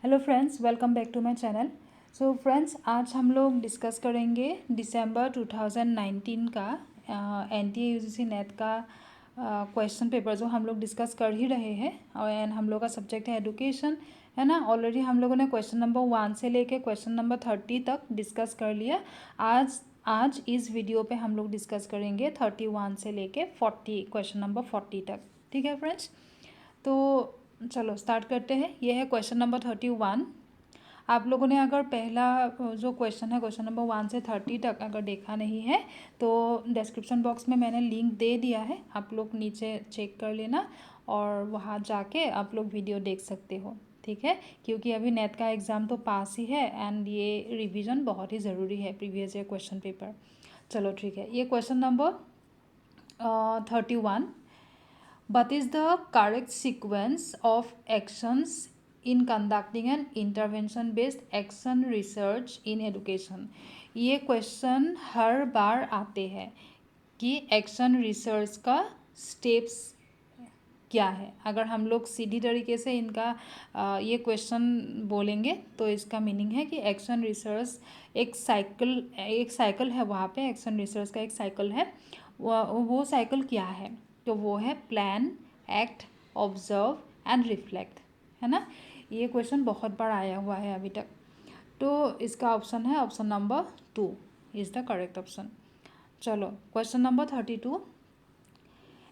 Hello friends, welcome back to my channel. So friends, आज हम लोग डिस्कस करेंगे दिसंबर 2019 का एनटीए यूजीसी नेट का क्वेश्चन पेपर, जो हम लोग डिस्कस कर ही रहे हैं। और एंड हम लोग का सब्जेक्ट है एडुकेशन, है ना। ऑलरेडी हम लोगों ने क्वेश्चन नंबर 1 से लेके क्वेश्चन नंबर 30 तक डिस्कस कर लिया। आज इस वीडियो पे हम लोग डिस्कस करेंगे 31 से लेके 40 क्वेश्चन नंबर 40 तक। ठीक है फ्रेंड्स, तो चलो स्टार्ट करते हैं। ये है क्वेश्चन नंबर 31। आप लोगों ने अगर पहला जो क्वेश्चन है क्वेश्चन नंबर 1 से 30 तक अगर देखा नहीं है तो डिस्क्रिप्शन बॉक्स में मैंने लिंक दे दिया है, आप लोग नीचे चेक कर लेना और वहाँ जाके आप लोग वीडियो देख सकते हो। ठीक है, क्योंकि अभी नेट का एग्ज़ाम तो पास ही है एंड ये रिवीजन बहुत ही ज़रूरी है प्रीवियस ईयर क्वेश्चन पेपर। चलो ठीक है, ये question number 31। What is the correct sequence of actions in conducting an intervention based action research in education? ये क्वेश्चन हर बार आते हैं कि एक्शन रिसर्च का स्टेप्स क्या है। अगर हम लोग सीधी तरीके से इनका ये क्वेश्चन बोलेंगे तो इसका मीनिंग है कि एक्शन रिसर्च एक साइकिल है। वहाँ पे एक्शन रिसर्च का एक साइकिल है। वो साइकिल क्या है? तो वो है plan, act, observe and reflect, है ना। ये क्वेश्चन बहुत बार आया हुआ है अभी तक। तो इसका ऑप्शन है option number 2 is the correct option. चलो question number 32।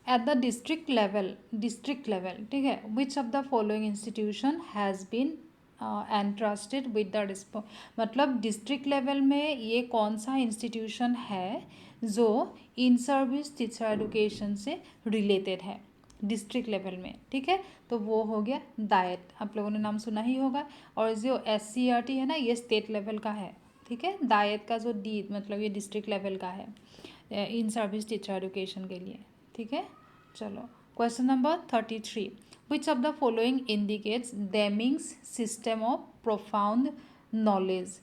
At the district level, ठीक है, which of the following institution has been entrusted with the मतलब डिस्ट्रिक्ट लेवल में ये कौन सा इंस्टीट्यूशन है जो इन सर्विस टीचर एडुकेशन से रिलेटेड है डिस्ट्रिक्ट लेवल में। ठीक है, तो वो हो गया डाइट, आप लोगों ने नाम सुना ही होगा। और जो SCERT है ना, ये स्टेट लेवल का है। ठीक है, डाइट का जो डी मतलब ये डिस्ट्रिक्ट लेवल का है इन सर्विस टीचर एडुकेशन के लिए। ठीक है, चलो question number 33। Which of the following indicates Deming's system of profound knowledge?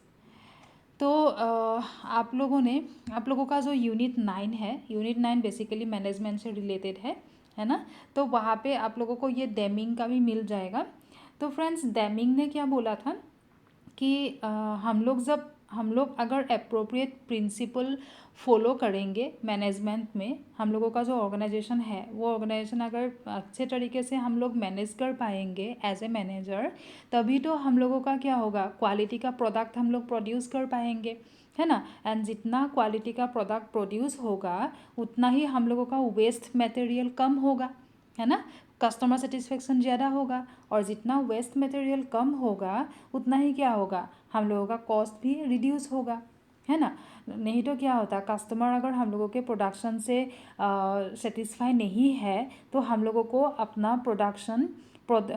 तो आप लोगों का जो यूनिट 9 है, यूनिट 9 बेसिकली मैनेजमेंट से रिलेटेड है ना। तो वहाँ पे आप लोगों को ये डेमिंग का भी मिल जाएगा। तो फ्रेंड्स, डेमिंग ने क्या बोला था कि हम लोग अगर अप्रोप्रिएट प्रिंसिपल फॉलो करेंगे मैनेजमेंट में, हम लोगों का जो ऑर्गेनाइजेशन है वो ऑर्गेनाइजेशन अगर अच्छे तरीके से हम लोग मैनेज कर पाएंगे एज ए मैनेजर, तभी तो हम लोगों का क्या होगा, क्वालिटी का प्रोडक्ट हम लोग प्रोड्यूस कर पाएंगे, है ना। एंड जितना क्वालिटी का प्रोडक्ट प्रोड्यूस होगा उतना ही हम लोगों का वेस्ट मटेरियल कम होगा, है ना। कस्टमर सेटिस्फेक्शन ज़्यादा होगा और जितना वेस्ट मटेरियल कम होगा उतना ही क्या होगा, हम लोगों का कॉस्ट भी रिड्यूस होगा, है ना। नहीं तो क्या होता, कस्टमर अगर हम लोगों के प्रोडक्शन से सेटिस्फाई नहीं है तो हम लोगों को अपना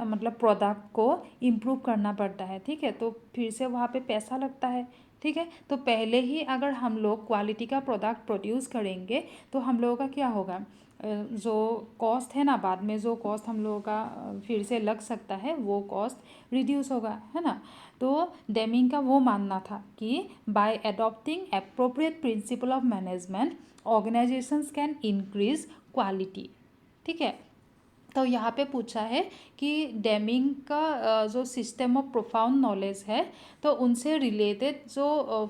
मतलब प्रोडक्ट को इम्प्रूव करना पड़ता है। ठीक है, तो फिर से वहाँ पे पैसा लगता है। ठीक है, तो पहले ही अगर हम लोग क्वालिटी का प्रोडक्ट प्रोड्यूस करेंगे तो हम लोगों का क्या होगा, जो कॉस्ट है ना, बाद में जो कॉस्ट हम लोगों का फिर से लग सकता है वो कॉस्ट रिड्यूस होगा, है ना। तो डेमिंग का वो मानना था कि by adopting appropriate principle of management organisations can increase quality. ठीक है, तो यहाँ पे पूछा है कि डेमिंग का जो सिस्टम ऑफ प्रोफाउंड नॉलेज है, तो उनसे रिलेटेड जो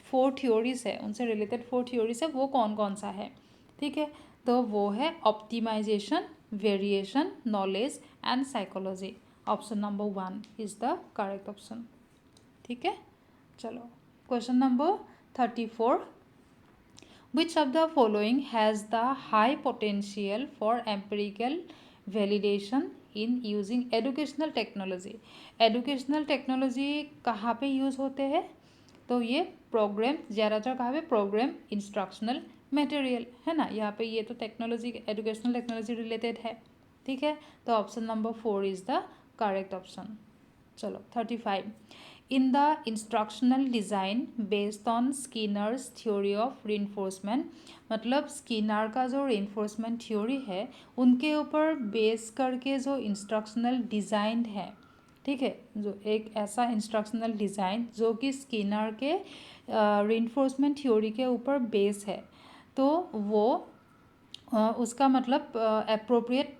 4 थ्योरीज है, उनसे रिलेटेड 4 थ्योरीज है, वो कौन कौन सा है। ठीक है, तो वो है optimisation, variation, knowledge and psychology. Option number 1 is the correct option. ठीक है, चलो question number 34। Which of the following has the high potential for empirical validation in using educational technology? Educational technology कहाँ पे यूज़ होते हैं? तो ये programme, ज़्यादातर कहाँ पे, प्रोग्राम इंस्ट्रक्शनल मटेरियल, है ना। यहाँ पे ये तो टेक्नोलॉजी, एजुकेशनल टेक्नोलॉजी रिलेटेड है। ठीक है, तो option number 4 is the correct option. चलो 35। In the instructional design based on Skinner's theory of reinforcement, मतलब स्किनर का जो रीइंफोर्समेंट थ्योरी है उनके ऊपर बेस करके जो इंस्ट्रक्शनल डिज़ाइन है, ठीक है, जो एक ऐसा इंस्ट्रक्शनल डिज़ाइन जो कि स्किनर के रीइंफोर्समेंट थ्योरी के ऊपर बेस है, तो वो उसका मतलब अप्रोप्रिएट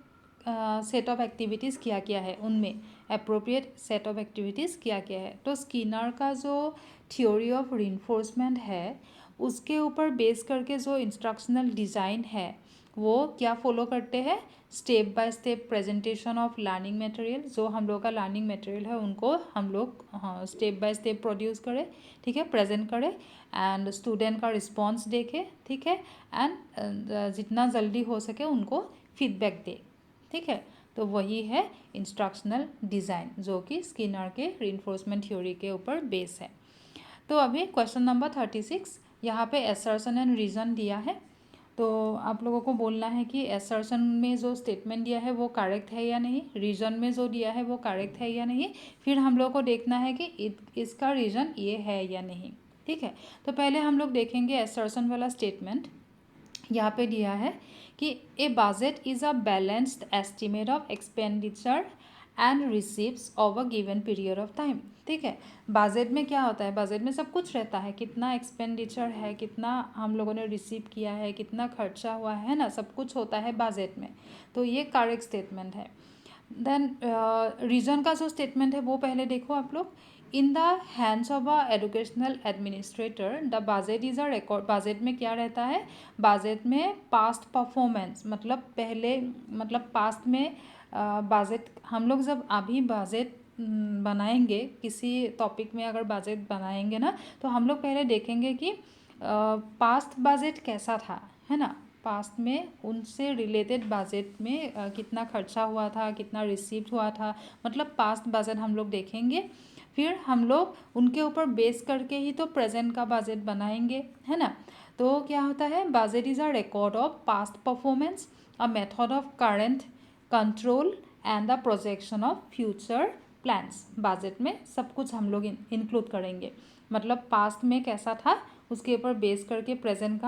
सेट ऑफ एक्टिविटीज़ किया है उनमें, अप्रोप्रिएट सेट ऑफ एक्टिविटीज़ क्या क्या है। तो स्किनर का जो थ्योरी ऑफ रिइंफोर्समेंट है उसके ऊपर बेस करके जो इंस्ट्रक्शनल डिज़ाइन है वो क्या फॉलो करते हैं, step by step presentation of learning material. जो हम लोग का लर्निंग मटेरियल है उनको हम लोग स्टेप बाय स्टेप प्रोड्यूस करें, ठीक है, प्रेजेंट करें एंड स्टूडेंट का रिस्पॉन्स देखें, ठीक है, एंड जितना जल्दी हो सके उनको फीडबैक दे, ठीक है। तो वही है इंस्ट्रक्शनल डिज़ाइन जो कि स्किनर के रिइंफोर्समेंट थ्योरी के ऊपर बेस है। तो अभी क्वेश्चन नंबर 36, यहाँ पे असर्शन एंड रीज़न दिया है। तो आप लोगों को बोलना है कि असर्शन में जो स्टेटमेंट दिया है वो करेक्ट है या नहीं, रीज़न में जो दिया है वो करेक्ट है या नहीं, फिर हम लोग को देखना है कि इसका रीज़न ये है या नहीं, ठीक है। तो पहले हम लोग देखेंगे असर्शन वाला स्टेटमेंट। यहाँ पे दिया है कि a budget is a balanced estimate of expenditure and receives over given period of time, ठीक है। बजट में क्या होता है, बजट में सब कुछ रहता है, कितना एक्सपेंडिचर है, कितना हम लोगों ने रिसीव किया है, कितना खर्चा हुआ है ना, सब कुछ होता है बजट में। तो ये करेक्ट स्टेटमेंट है। देन रीजन का जो स्टेटमेंट है वो पहले देखो आप लोग। In the hands of a educational administrator the budget is a record. Budget में क्या रहता है, बजट में पास्ट परफॉर्मेंस, मतलब पहले, मतलब पास्ट में बजट हम लोग जब अभी बजट बनाएंगे, किसी टॉपिक में अगर बजट बनाएंगे ना, तो हम लोग पहले देखेंगे कि पास्ट बजट कैसा था, है ना, पास्ट में उनसे रिलेटेड बजट में कितना खर्चा हुआ था, कितना रिसीव हुआ था, मतलब पास्ट बजट हम लोग देखेंगे। फिर हम लोग उनके ऊपर बेस करके ही तो प्रेजेंट का बजट बनाएंगे, है ना। तो क्या होता है, budget is a record of past performance, a method of current control and the projection of future plans. Budget में सब कुछ हम लोग इंक्लूड करेंगे, मतलब पास्ट में कैसा था उसके ऊपर बेस करके प्रेजेंट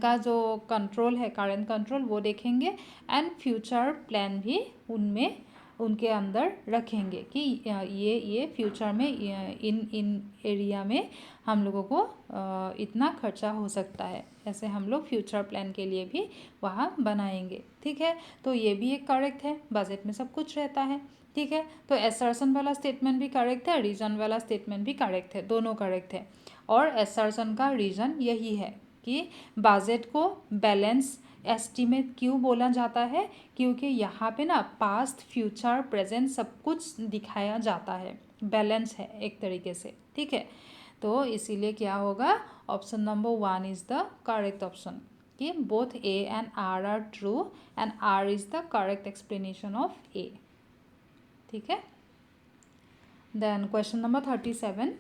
का जो कंट्रोल है, करेंट कंट्रोल, वो देखेंगे एंड फ्यूचर प्लान भी उनमें उनके अंदर रखेंगे कि ये फ्यूचर में इन एरिया में हम लोगों को इतना खर्चा हो सकता है, ऐसे हम लोग फ्यूचर प्लान के लिए भी वहाँ बनाएंगे, ठीक है। तो ये भी एक करेक्ट है, बजट में सब कुछ रहता है, ठीक है। तो असर्शन वाला स्टेटमेंट भी करेक्ट है, रीजन वाला स्टेटमेंट भी करेक्ट है, दोनों करेक्ट है। और असर्शन का रीजन यही है कि बजट को बैलेंस एस्टीमेट क्यों बोला जाता है, क्योंकि यहाँ पे ना पास्ट फ्यूचर प्रेजेंट सब कुछ दिखाया जाता है, बैलेंस है एक तरीके से, ठीक है। तो इसीलिए क्या होगा, option number 1 is the correct option, कि both A and R true and R is the correct explanation of A, ठीक है। देन क्वेश्चन नंबर 37,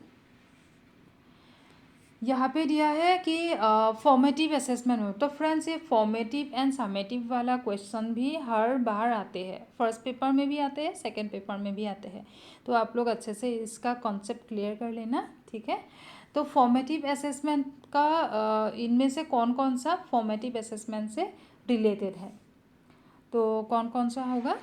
यहाँ पे दिया है कि फॉर्मेटिव असेसमेंट में, तो फ्रेंड्स ये फॉर्मेटिव एंड समेटिव वाला क्वेश्चन भी हर बार आते हैं, फर्स्ट पेपर में भी आते हैं, सेकंड पेपर में भी आते हैं। तो आप लोग अच्छे से इसका कॉन्सेप्ट क्लियर कर लेना, ठीक है। तो फॉर्मेटिव असेसमेंट का इनमें से कौन कौन सा फॉर्मेटिव असेसमेंट से रिलेटेड है, तो कौन कौन सा होगा।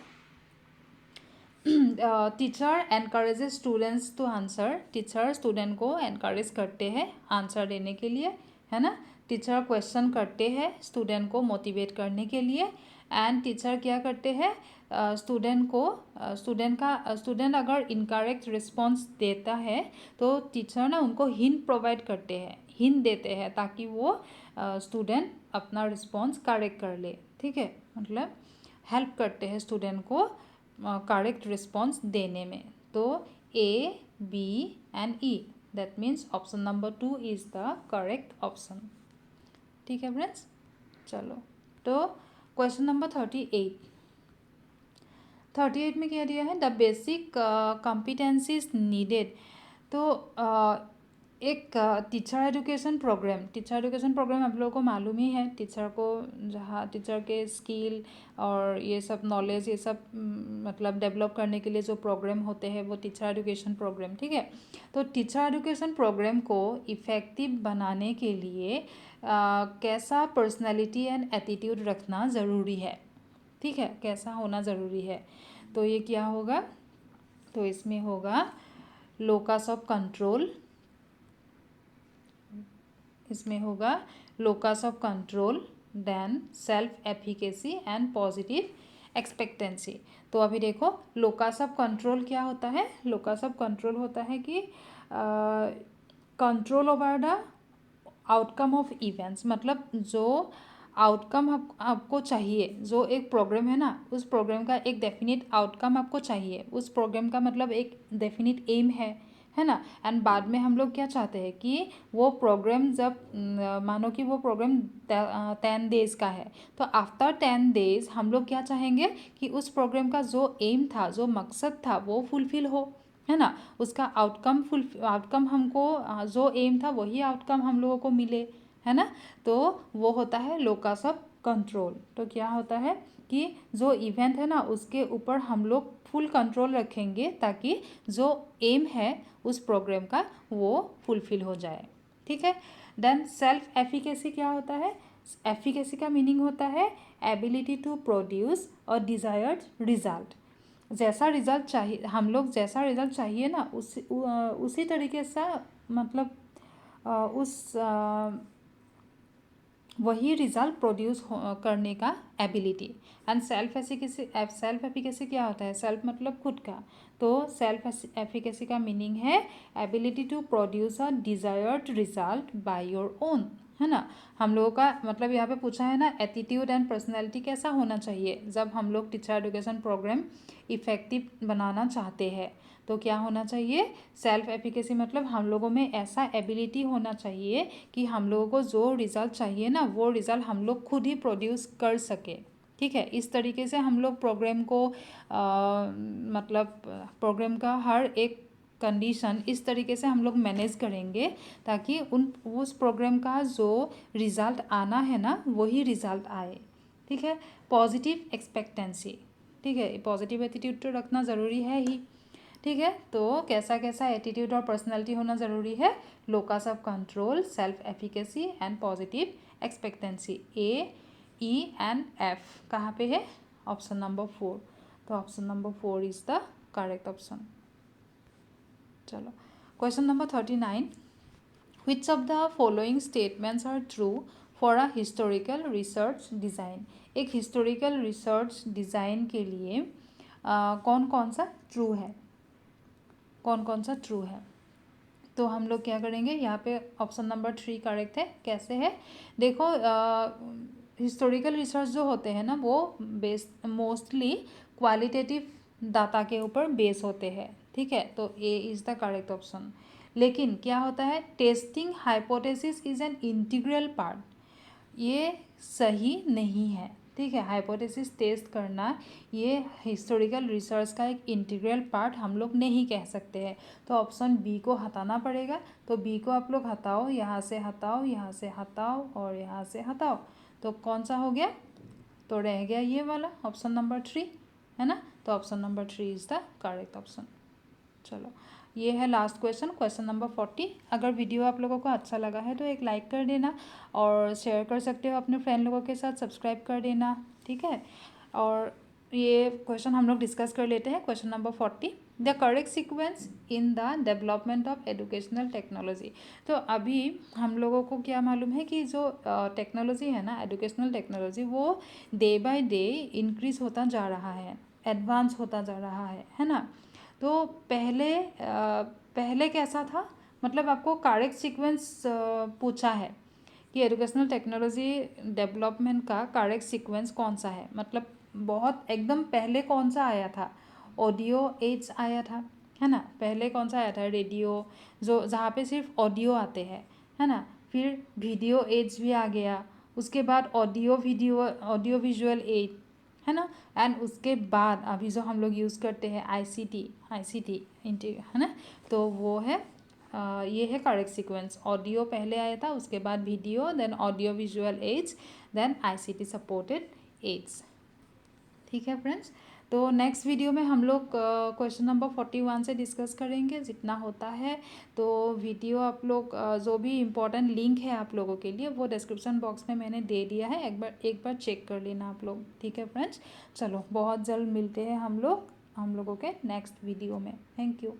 Teacher encourages students to answer, teacher student को एनकरेज करते हैं आंसर देने के लिए, है ना। टीचर क्वेश्चन करते हैं स्टूडेंट को मोटिवेट करने के लिए, एंड टीचर क्या करते हैं, स्टूडेंट अगर इनकरेक्ट रिस्पॉन्स देता है तो टीचर ना उनको हिंट प्रोवाइड करते हैं, हिंट देते हैं ताकि वो स्टूडेंट अपना रिस्पॉन्स करेक्ट कर ले, ठीक है, मतलब हेल्प करते हैं स्टूडेंट को करेक्ट रिस्पॉन्स देने में। तो A, B and E, that means option number 2 is the correct option, ठीक है फ्रेंड्स। चलो, तो क्वेश्चन नंबर 38 में क्या दिया है, द बेसिक कॉम्पिटेंसीज नीडेड। तो एक टीचर एजुकेशन प्रोग्राम आप लोगों को मालूम ही है, टीचर को जहाँ टीचर के स्किल और ये सब नॉलेज ये सब मतलब डेवलप करने के लिए जो प्रोग्राम होते हैं वो टीचर एजुकेशन प्रोग्राम, ठीक है। तो टीचर एजुकेशन प्रोग्राम को इफ़ेक्टिव बनाने के लिए कैसा पर्सनालिटी एंड एटीट्यूड रखना ज़रूरी है, ठीक है, कैसा होना ज़रूरी है। तो ये क्या होगा, तो इसमें होगा लोकस ऑफ कंट्रोल, इसमें होगा locus of control, then self efficacy and positive expectancy. तो अभी देखो लोकस ऑफ कंट्रोल क्या होता है, लोकस ऑफ कंट्रोल होता है कि control over the outcome of events, मतलब जो आउटकम आपको चाहिए, जो एक प्रोग्राम है ना, उस प्रोग्राम का एक डेफिनेट आउटकम आपको चाहिए, उस प्रोग्राम का मतलब एक डेफिनेट एम है ना। एंड बाद में हम लोग क्या चाहते हैं कि वो प्रोग्राम जब मानो कि वो प्रोग्राम 10 डेज का है, तो आफ्टर 10 डेज हम लोग क्या चाहेंगे कि उस प्रोग्राम का जो एम था, जो मकसद था, वो फुलफिल हो, है ना। उसका आउटकम हमको जो एम था वही आउटकम हम लोगों को मिले, है ना। तो वो होता है लोकस ऑफ कंट्रोल। तो क्या होता है कि जो इवेंट है ना उसके ऊपर हम लोग फुल कंट्रोल रखेंगे ताकि जो एम है उस प्रोग्राम का वो फुलफिल हो जाए, ठीक है। देन सेल्फ एफिकेसी क्या होता है, एफिकेसी का मीनिंग होता है एबिलिटी टू प्रोड्यूस और डिजायर्ड रिजल्ट। जैसा रिजल्ट चाहिए, हम लोग जैसा रिजल्ट चाहिए ना उसी तरीके से मतलब उस वही रिजल्ट प्रोड्यूस करने का एबिलिटी। एंड सेल्फ एफिकेसी क्या होता है, सेल्फ मतलब खुद का, तो सेल्फ एफिकेसी का मीनिंग है ability to produce a desired result by your own, है ना। हम लोगों का मतलब यहाँ पे पूछा है ना एटीट्यूड एंड पर्सनैलिटी कैसा होना चाहिए जब हम लोग टीचर एजुकेशन प्रोग्राम इफ़ेक्टिव बनाना चाहते हैं। तो क्या होना चाहिए, सेल्फ एफिकेसी मतलब हम लोगों में ऐसा एबिलिटी होना चाहिए कि हम लोगों को जो रिज़ल्ट चाहिए ना वो रिज़ल्ट हम लोग खुद ही प्रोड्यूस कर सके, ठीक है। इस तरीके से हम लोग प्रोग्राम को मतलब प्रोग्राम का हर एक कंडीशन इस तरीके से हम लोग मैनेज करेंगे ताकि उस प्रोग्राम का जो रिज़ल्ट आना है ना वही रिज़ल्ट आए, ठीक है। पॉजिटिव एक्सपेक्टेंसी, ठीक है, पॉजिटिव एटीट्यूड तो रखना ज़रूरी है ही, ठीक है। तो कैसा कैसा एटीट्यूड और पर्सनैलिटी होना ज़रूरी है, locus of control, self efficacy and positive expectancy. A, E and F कहाँ पे है, ऑप्शन नंबर 4। तो option number 4 is the correct option. चलो question number 39, which of the following statements are true for a historical research design. एक historical research design के लिए कौन कौन सा ट्रू है, कौन कौन सा ट्रू है। तो हम लोग क्या करेंगे, यहाँ पे ऑप्शन नंबर 3 करेक्ट है। कैसे है, देखो हिस्टोरिकल रिसर्च जो होते हैं ना वो बेस मोस्टली क्वालिटेटिव डाटा के ऊपर बेस होते हैं, ठीक है। तो A is the correct option. लेकिन क्या होता है, testing hypothesis is an integral part, ये सही नहीं है, ठीक है। हाइपोथेसिस टेस्ट करना ये हिस्टोरिकल रिसर्च का एक इंटीग्रल पार्ट हम लोग नहीं कह सकते हैं। तो ऑप्शन बी को हटाना पड़ेगा। तो बी को आप लोग हटाओ, यहाँ से हटाओ, यहाँ से हटाओ और यहाँ से हटाओ, तो कौन सा हो गया, तो रह गया ये वाला ऑप्शन नंबर 3, है ना। तो option number 3 is the correct option. चलो ये है लास्ट क्वेश्चन, क्वेश्चन नंबर 40। अगर वीडियो आप लोगों को अच्छा लगा है तो एक लाइक कर देना और शेयर कर सकते हो अपने फ्रेंड लोगों के साथ, सब्सक्राइब कर देना, ठीक है। और ये क्वेश्चन हम लोग डिस्कस कर लेते हैं। Question number 40, the correct sequence in the development of educational technology. तो अभी हम लोगों को क्या मालूम है कि जो टेक्नोलॉजी है ना, एजुकेशनल टेक्नोलॉजी, वो डे बाय डे इंक्रीज़ होता जा रहा है, एडवांस होता जा रहा है ना। तो पहले कैसा था, मतलब आपको करेक्ट सीक्वेंस पूछा है कि एजुकेशनल टेक्नोलॉजी डेवलपमेंट का करेक्ट सीक्वेंस कौन सा है, मतलब बहुत एकदम पहले कौन सा आया था, ऑडियो एज आया था, है ना। पहले कौन सा आया था, रेडियो, जो जहाँ पे सिर्फ ऑडियो आते हैं, है ना। फिर वीडियो एज भी आ गया, उसके बाद ऑडियो विजुअल एज, है ना। एंड उसके बाद अभी जो हम लोग यूज़ करते हैं आईसीटी है ना, तो वो है ये है करेक्ट सीक्वेंस। ऑडियो पहले आया था, उसके बाद video, then audio visual aids, then ICT supported aids, ठीक है फ्रेंड्स। तो नेक्स्ट वीडियो में हम लोग क्वेश्चन नंबर 41 से डिस्कस करेंगे जितना होता है। तो वीडियो आप लोग जो भी इम्पोर्टेंट लिंक है आप लोगों के लिए वो डिस्क्रिप्शन बॉक्स में मैंने दे दिया है, एक बार चेक कर लेना आप लोग, ठीक है फ्रेंड्स। चलो बहुत जल्द मिलते हैं हम लोगों के नेक्स्ट वीडियो में। Thank you.